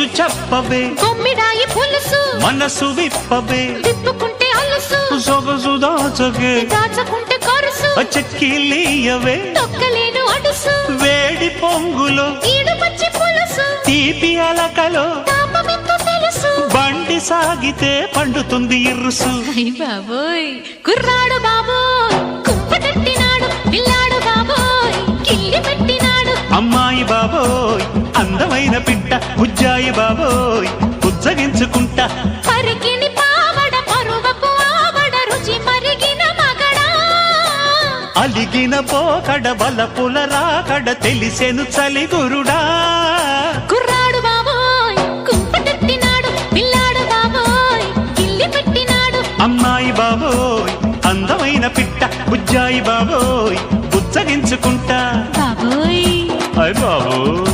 వయసు చెప్పవే కొమ్మిడాయి పులుసు మనసు విప్పవే తిప్పుకుంటే అలుసు సొగసు దాచగే దాచకుంటే కరుసు చెక్కిలీయవే తొక్కలేను అడుసు వేడి పొంగులో ఈడు పచ్చి పులుసు తీపి అలకలో తాపమెంతో తెలుసు బండి సాగితే పండుతుంది ఇరుసు అయ్ బాబోయ్ కుర్రాడు బాబోయ్ కుంపటెట్టినాడు పిల్లాడు బాబోయ్ కిల్లి పెట్టినాడు అమ్మాయి బాబోయ్ అందమైన పిట్ట బుజ్జాయి బాబోయ్ బుజ్జగించుకుంటా పరికిని పావడ పరువపు ఆవడ రుచి మరిగిన మగడా అలిగిన పోకడ బలపుల రాకడ తెలిసెను చలిగురుడా కుర్రాడు బాబోయ్ కుంపటెట్టినాడు పిల్లాడు బాబోయ్ కిల్లి పెట్టినాడు అమ్మాయి బాబోయ్ అందమైన పిట్ట బుజ్జాయి బాబోయ్ బుజ్జగించుకుంటా బాబోయ్ అయ్ బాబోయ్